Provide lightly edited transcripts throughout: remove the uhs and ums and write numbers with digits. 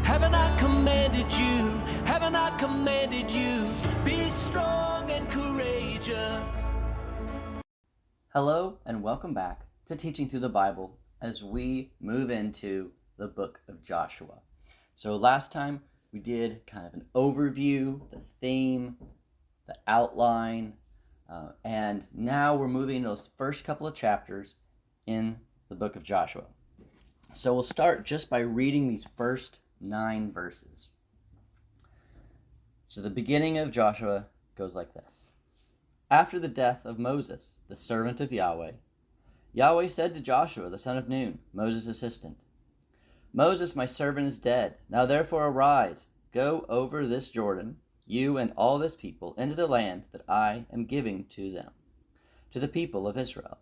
Haven't I commanded you? Haven't I commanded you? Be strong and courageous. Hello and welcome back to Teaching Through the Bible as we move into the book of Joshua. So last time we did kind of an overview, the theme, the outline, and now we're moving into those first couple of chapters in the book of Joshua. So we'll start just by reading these first 9 verses. So the beginning of Joshua goes like this. After the death of Moses, the servant of Yahweh, Yahweh said to Joshua, the son of Nun, Moses' assistant, Moses, my servant, is dead. Now therefore arise, go over this Jordan, you and all this people, into the land that I am giving to them, to the people of Israel.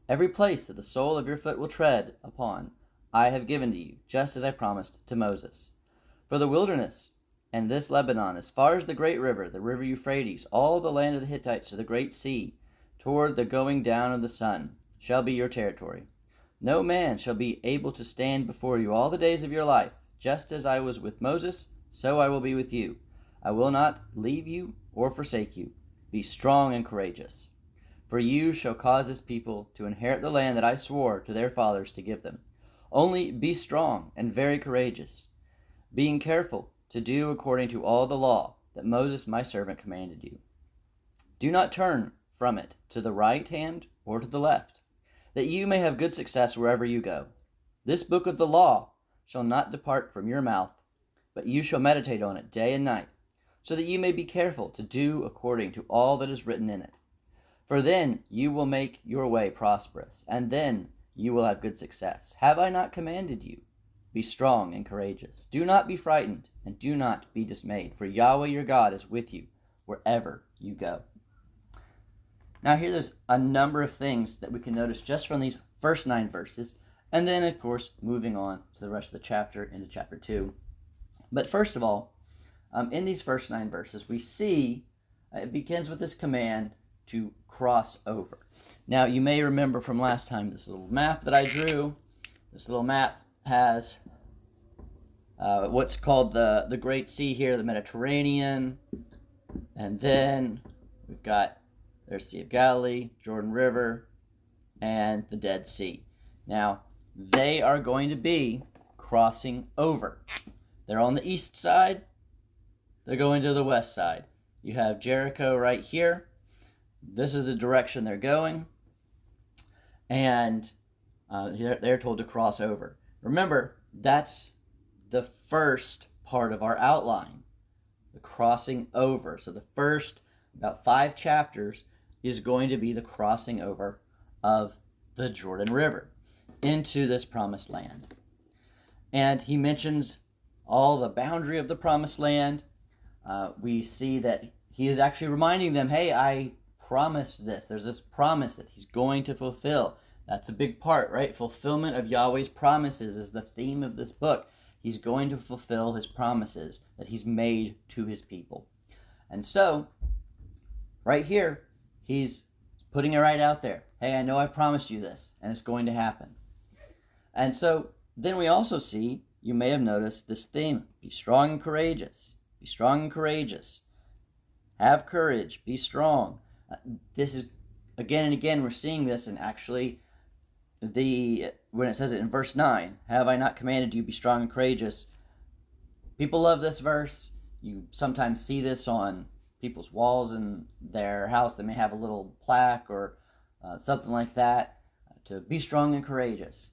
Every place that the sole of your foot will tread upon, I have given to you, just as I promised to Moses. For the wilderness and this Lebanon, as far as the great river, the river Euphrates, all the land of the Hittites to the great sea, toward the going down of the sun, shall be your territory. No man shall be able to stand before you all the days of your life. Just as I was with Moses, so I will be with you. I will not leave you or forsake you. Be strong and courageous. For you shall cause this people to inherit the land that I swore to their fathers to give them. Only be strong and very courageous, being careful to do according to all the law that Moses my servant commanded you. Do not turn from it to the right hand or to the left, that you may have good success wherever you go. This book of the law shall not depart from your mouth, but you shall meditate on it day and night, so that you may be careful to do according to all that is written in it. For then you will make your way prosperous, and then you will have good success. Have I not commanded you? Be strong and courageous. Do not be frightened, and do not be dismayed, for Yahweh your God is with you wherever you go. Now here there's a number of things that we can notice just from these first 9 verses, and then of course moving on to the rest of the chapter into chapter 2. But first of all, in these first 9 verses, we see it begins with this command to cross over. Now, you may remember from last time this little map that I drew. This little map has what's called the Great Sea here, the Mediterranean. And then we've got, there's Sea of Galilee, Jordan River, and the Dead Sea. Now, they are going to be crossing over. They're on the east side. They're going to the west side. You have Jericho right here. This is the direction they're going. And they're told to cross over. Remember, that's the first part of our outline, the crossing over. So the first about 5 chapters is going to be the crossing over of the Jordan River into this promised land. And he mentions all the boundary of the promised land. We see that he is actually reminding them, hey, I promised this. There's this promise that he's going to fulfill. That's a big part, right? Fulfillment of Yahweh's promises is the theme of this book. He's going to fulfill his promises that he's made to his people. And so, right here, he's putting it right out there. Hey, I know I promised you this, and it's going to happen. And so, then we also see, you may have noticed this theme, be strong and courageous. Be strong and courageous. Have courage. Be strong. This is, again and again, we're seeing this, and actually, when it says it in verse 9, have I not commanded you, be strong and courageous? People love this verse. You sometimes see this on people's walls in their house. They may have a little plaque or something like that to be strong and courageous.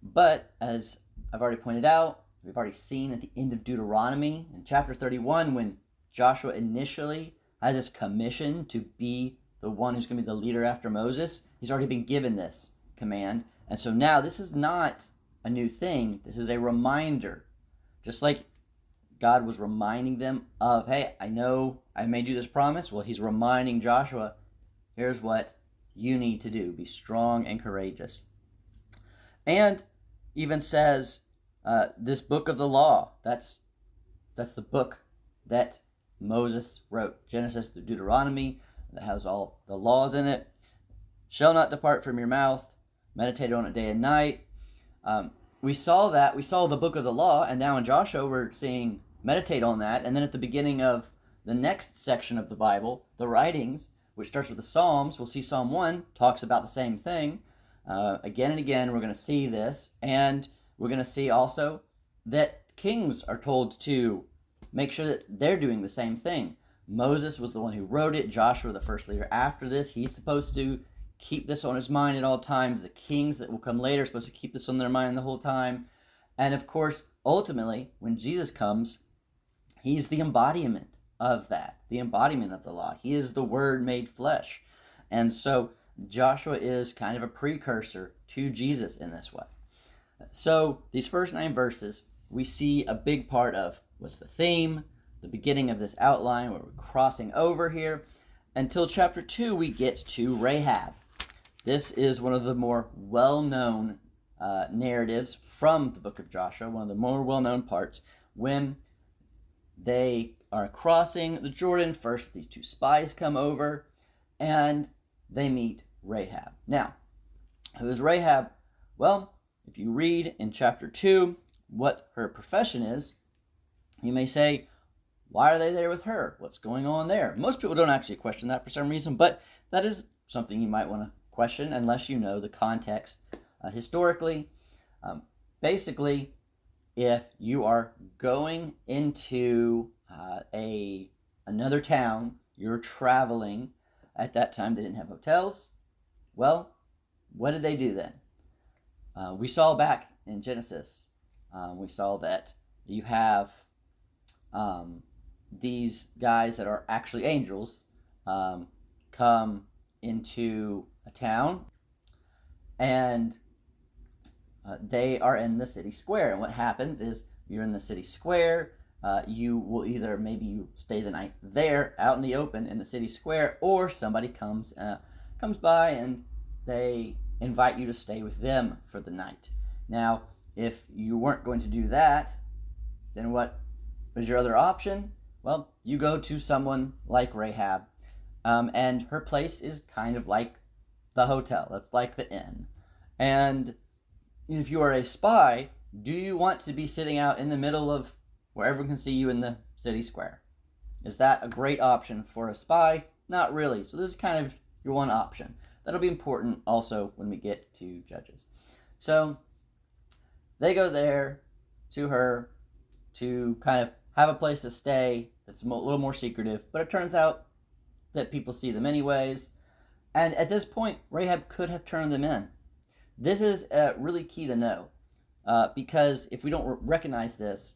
But as I've already pointed out, we've already seen at the end of Deuteronomy in chapter 31 when Joshua initially has this commission to be the one who's going to be the leader after Moses. He's already been given this command. And so now this is not a new thing. This is a reminder. Just like God was reminding them of, hey, I know I made you this promise. Well, he's reminding Joshua, here's what you need to do. Be strong and courageous. And even says, this book of the law, that's the book that Moses wrote. Genesis through Deuteronomy, that has all the laws in it. Shall not depart from your mouth. Meditate on it day and night. we saw the book of the law, and now in Joshua we're seeing meditate on that. And then at the beginning of the next section of the Bible, the writings, which starts with the Psalms, we'll see Psalm 1 talks about the same thing. Again and again, we're going to see this, and we're going to see also that kings are told to make sure that they're doing the same thing. Moses was the one who wrote it. Joshua, the first leader after this, he's supposed to keep this on his mind at all times. The kings that will come later are supposed to keep this on their mind the whole time. And of course, ultimately, when Jesus comes, he's the embodiment of that, the embodiment of the law. He is the Word made flesh. And so Joshua is kind of a precursor to Jesus in this way. So these first 9 verses, we see a big part of what's the theme, the beginning of this outline where we're crossing over here. Until chapter 2, we get to Rahab. This is one of the more well-known narratives from the book of Joshua, one of the more well-known parts, when they are crossing the Jordan. First, these 2 spies come over, and they meet Rahab. Now, who is Rahab? Well, if you read in chapter 2 what her profession is, you may say, why are they there with her? What's going on there? Most people don't actually question that for some reason, but that is something you might want to question unless you know the context historically. Basically, if you are going into another town, you're traveling. At that time, they didn't have hotels. Well, what did they do then? We saw back in Genesis, we saw that you have these guys that are actually angels come into a town, and they are in the city square. And what happens is you're in the city square, you will either, maybe you stay the night there out in the open in the city square, or somebody comes by and they invite you to stay with them for the night. Now, if you weren't going to do that, then what was your other option? Well, you go to someone like Rahab, and her place is kind of like the hotel. It's like the inn. And if you are a spy, do you want to be sitting out in the middle of where everyone can see you in the city square? Is that a great option for a spy? Not really. So this is kind of your one option. That'll be important also when we get to Judges. So they go there to her to kind of have a place to stay that's a little more secretive, but it turns out that people see them anyways. And at this point, Rahab could have turned them in. This is really key to know, because if we don't recognize this,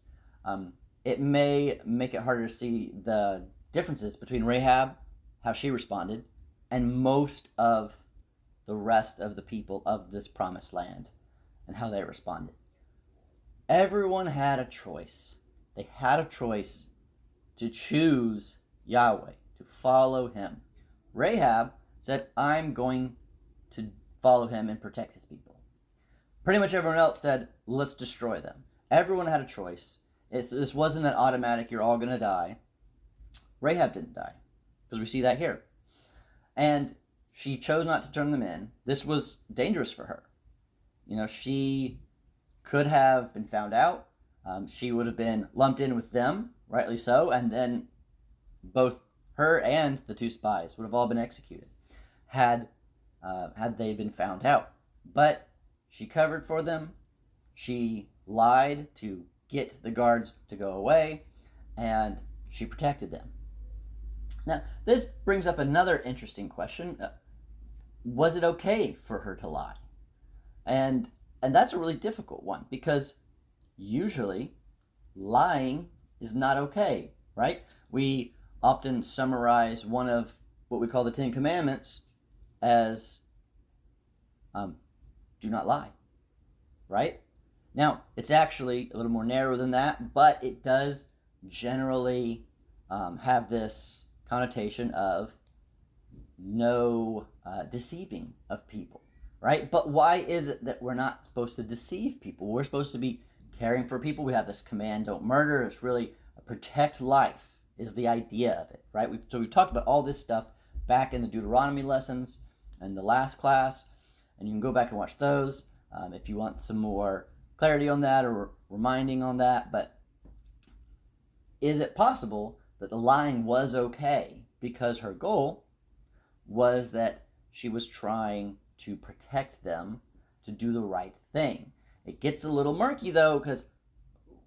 it may make it harder to see the differences between Rahab, how she responded, and most of the rest of the people of this promised land and how they responded. Everyone had a choice. They had a choice to choose Yahweh, to follow him. Rahab said, I'm going to follow him and protect his people. Pretty much everyone else said, let's destroy them. Everyone had a choice. This wasn't an automatic, you're all going to die. Rahab didn't die, because we see that here. And she chose not to turn them in. This was dangerous for her. She could have been found out. She would have been lumped in with them, rightly so, and then both her and the 2 spies would have all been executed had they been found out. But she covered for them. She lied to get the guards to go away, and she protected them. Now, this brings up another interesting question. Was it okay for her to lie? And that's a really difficult one, because usually lying is not okay, right? We often summarize one of what we call the 10 Commandments as do not lie, right? Now, it's actually a little more narrow than that, but it does generally have this connotation of no deceiving of people, right? But why is it that we're not supposed to deceive people? We're supposed to be caring for people. We have this command, don't murder. It's really protect life is the idea of it, right? We've talked about all this stuff back in the Deuteronomy lessons and the last class, and you can go back and watch those if you want some more clarity on that or reminding on that, but is it possible that the lying was okay because her goal was that she was trying to protect them, to do the right thing? It gets a little murky though, because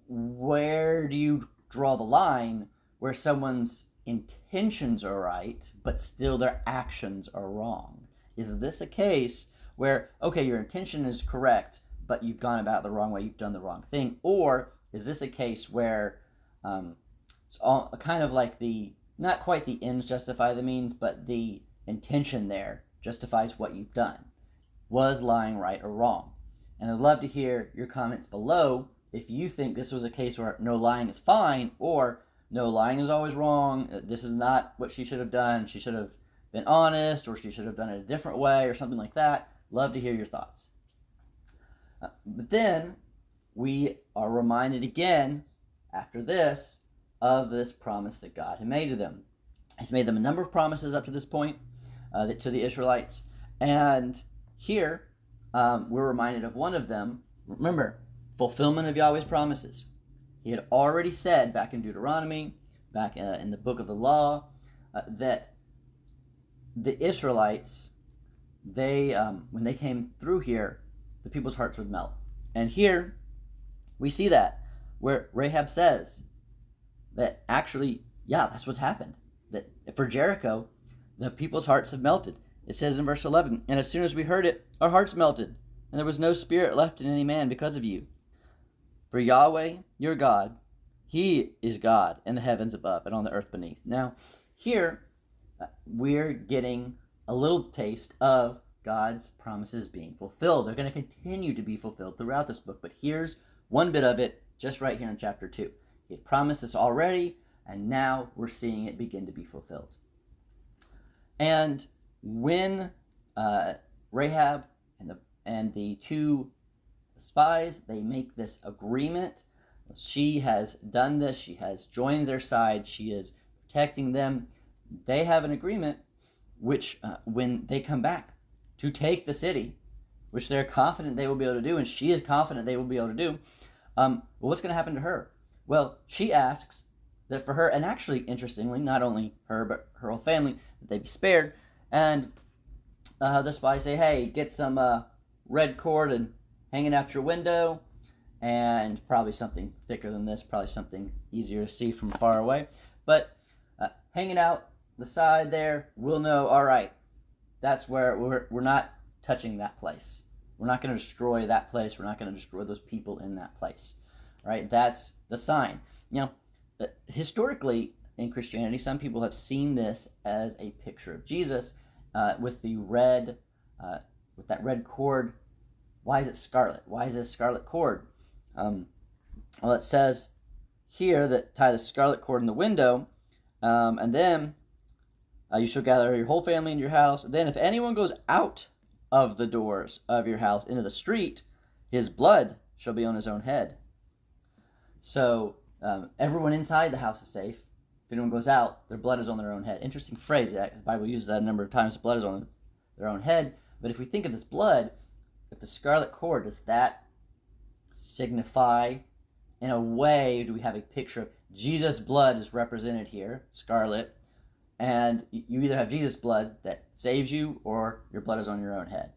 where do you draw the line where someone's intentions are right, but still their actions are wrong? Is this a case where, okay, your intention is correct, but you've gone about it the wrong way, you've done the wrong thing? Or is this a case where it's all kind of like not quite the ends justify the means, but the intention there justifies what you've done? Was lying right or wrong? And I'd love to hear your comments below if you think this was a case where no, lying is fine, or no, lying is always wrong, this is not what she should have done, she should have been honest, or she should have done it a different way, or something like that. Love to hear your thoughts. But then we are reminded again after this of this promise that God had made to them. He's made them a number of promises up to this point to the Israelites, and here we're reminded of one of them. Remember, fulfillment of Yahweh's promises. He had already said back in Deuteronomy, back in the book of the law, that the Israelites, they when they came through here, the people's hearts would melt. And here we see that, where Rahab says that actually, yeah, that's what's happened. That for Jericho, the people's hearts have melted. It says in verse 11, "And as soon as we heard it, our hearts melted, and there was no spirit left in any man because of you. For Yahweh, your God, He is God in the heavens above and on the earth beneath." Now, here we're getting a little taste of God's promises being fulfilled. They're going to continue to be fulfilled throughout this book, but here's one bit of it just right here in chapter 2. He had promised this already, and now we're seeing it begin to be fulfilled. And when Rahab and the two spies, they make this agreement. She has done this. She has joined their side. She is protecting them. They have an agreement which, when they come back to take the city, which they're confident they will be able to do, and she is confident they will be able to do, well, what's going to happen to her? Well, she asks that for her, and actually, interestingly, not only her, but her whole family, that they be spared. And the spies say, hey, get some red cord and hang it out your window, and probably something thicker than this, probably something easier to see from far away. But hang it out the side there, we'll know, all right, that's where we're not touching that place. We're not going to destroy that place. We're not going to destroy those people in that place. Right? That's the sign. You know, historically in Christianity, some people have seen this as a picture of Jesus with the red, with that red cord. Why is it scarlet? Why is it a scarlet cord? Well, it says here that tie the scarlet cord in the window, and then you shall gather your whole family in your house. Then if anyone goes out of the doors of your house into the street, his blood shall be on his own head. So everyone inside the house is safe. If anyone goes out, their blood is on their own head. Interesting phrase. The Bible uses that a number of times. The blood is on their own head. But if we think of this blood, if the scarlet cord, does that signify, in a way, do we have a picture of Jesus' blood is represented here, scarlet, and you either have Jesus' blood that saves you or your blood is on your own head.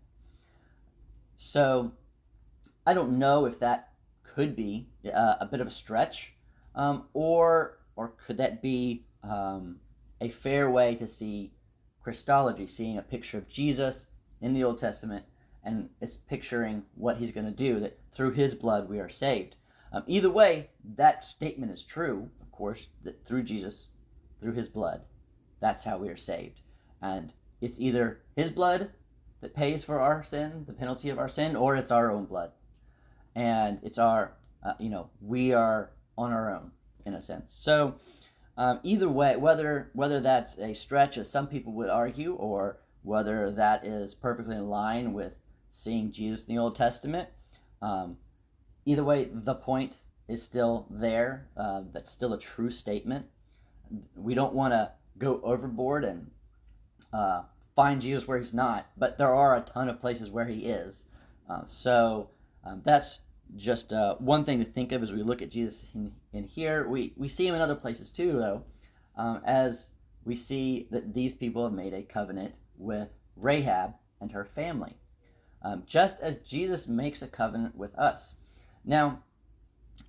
So I don't know if that could be a bit of a stretch, or could that be a fair way to see Christology, seeing a picture of Jesus in the Old Testament, and it's picturing what he's going to do, that through his blood we are saved. Either way, that statement is true, of course, that through Jesus, through his blood, that's how we are saved. And it's either his blood that pays for our sin, the penalty of our sin, or it's our own blood. And it's our, we are on our own, in a sense. So either way, whether that's a stretch, as some people would argue, or whether that is perfectly in line with seeing Jesus in the Old Testament, either way, the point is still there. That's still a true statement. We don't want to go overboard and find Jesus where he's not, but there are a ton of places where he is. So that's just one thing to think of as we look at Jesus in here. We see him in other places too, though, as we see that these people have made a covenant with Rahab and her family, just as Jesus makes a covenant with us. Now,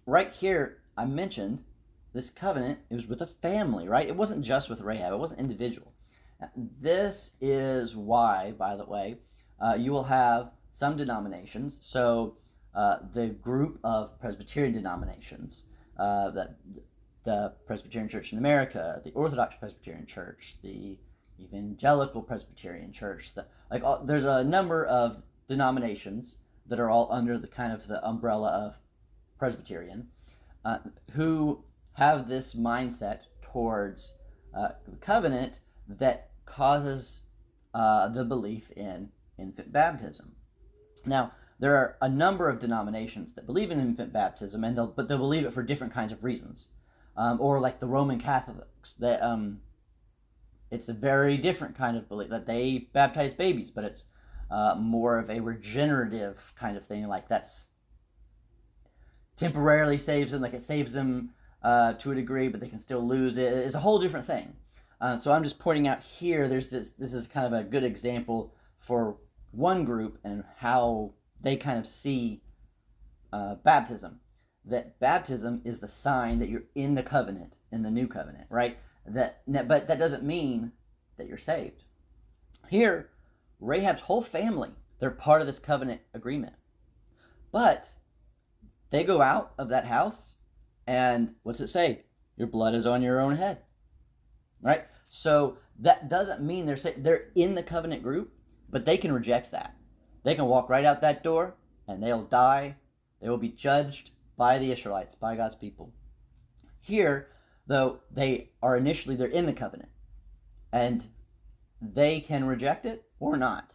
right here, I mentioned this covenant, it was with a family, right? It wasn't just with Rahab, it wasn't individual. This is why, by the way, you will have some denominations. So the group of Presbyterian denominations, that the Presbyterian Church in America, the Orthodox Presbyterian Church, the Evangelical Presbyterian Church, there's a number of denominations that are all under the kind of the umbrella of Presbyterian, who have this mindset towards the covenant that causes the belief in infant baptism. Now, there are a number of denominations that believe in infant baptism, but they'll believe it for different kinds of reasons. Or like the Roman Catholics, that it's a very different kind of belief, that they baptize babies, but it's more of a regenerative kind of thing, like that's temporarily saves them, like it saves them to a degree, but they can still lose it. It's a whole different thing. So I'm just pointing out here, this is kind of a good example for one group and how they kind of see baptism. That baptism is the sign that you're in the covenant, in the new covenant, right? But that doesn't mean that you're saved. Here, Rahab's whole family, they're part of this covenant agreement. But they go out of that house, and what's it say? Your blood is on your own head, right? So that doesn't mean they're saved. They're in the covenant group, but they can reject that. They can walk right out that door, and they'll die. They will be judged by the Israelites, by God's people. Here, though, they're in the covenant, and they can reject it or not.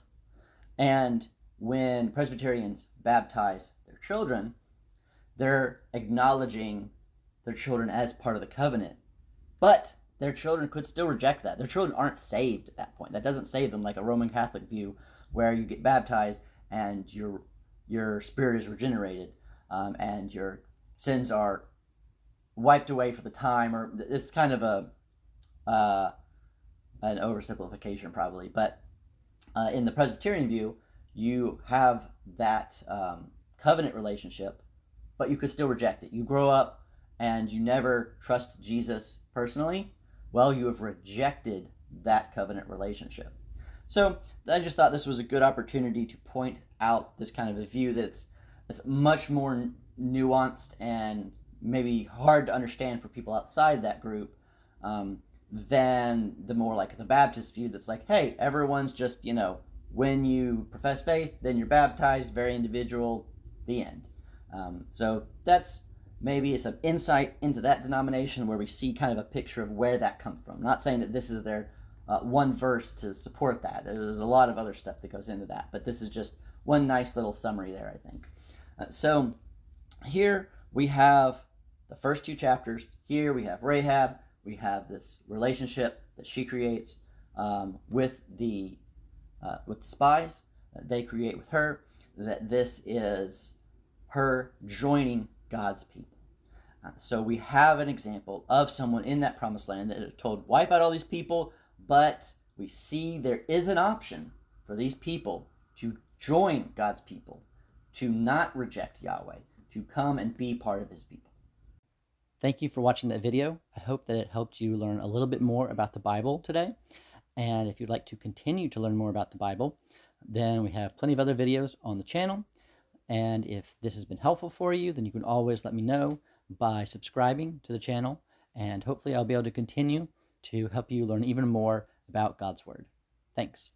And when Presbyterians baptize their children, they're acknowledging their children as part of the covenant, but their children could still reject that. Their children aren't saved at that point. That doesn't save them like a Roman Catholic view, where you get baptized and your spirit is regenerated, and your sins are wiped away for the time, or it's kind of an oversimplification probably, but in the Presbyterian view, you have that covenant relationship, but you could still reject it. You grow up and you never trust Jesus personally, well, you have rejected that covenant relationship. So I just thought this was a good opportunity to point out this kind of a view that's much more nuanced and maybe hard to understand for people outside that group, than the more like the Baptist view that's like, hey, everyone's just, when you profess faith, then you're baptized, very individual, the end. So that's maybe some insight into that denomination where we see kind of a picture of where that comes from. Not saying that this is their one verse to support that. There's a lot of other stuff that goes into that, but this is just one nice little summary there, I think. So here we have the first two chapters. Here we have Rahab. We have this relationship that she creates with the spies that they create with her. That this is her joining God's people. So we have an example of someone in that promised land that is told, wipe out all these people, but we see there is an option for these people to join God's people, to not reject Yahweh, to come and be part of his people. Thank you for watching that video. I hope that it helped you learn a little bit more about the Bible today. And if you'd like to continue to learn more about the Bible, then we have plenty of other videos on the channel. And if this has been helpful for you, then you can always let me know by subscribing to the channel. And hopefully I'll be able to continue to help you learn even more about God's Word. Thanks.